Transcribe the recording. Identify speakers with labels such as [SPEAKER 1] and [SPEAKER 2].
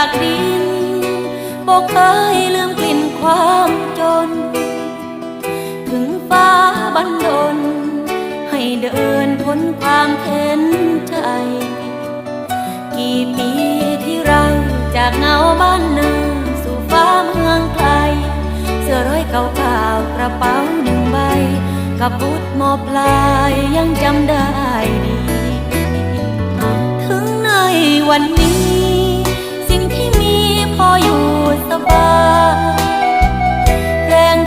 [SPEAKER 1] จากดินบอกเคยลืมกลิ่นความจนถึงฟ้าบันดลให้เดินพ้นความเข็นใจกี่ปีที่เราจากเงาบ้านนาสู่ฟ้าเมืองไกลเสื้อร้อยเก่าๆกระเป๋า1 ใบกับบุตรมอปลายยังจำได้ดี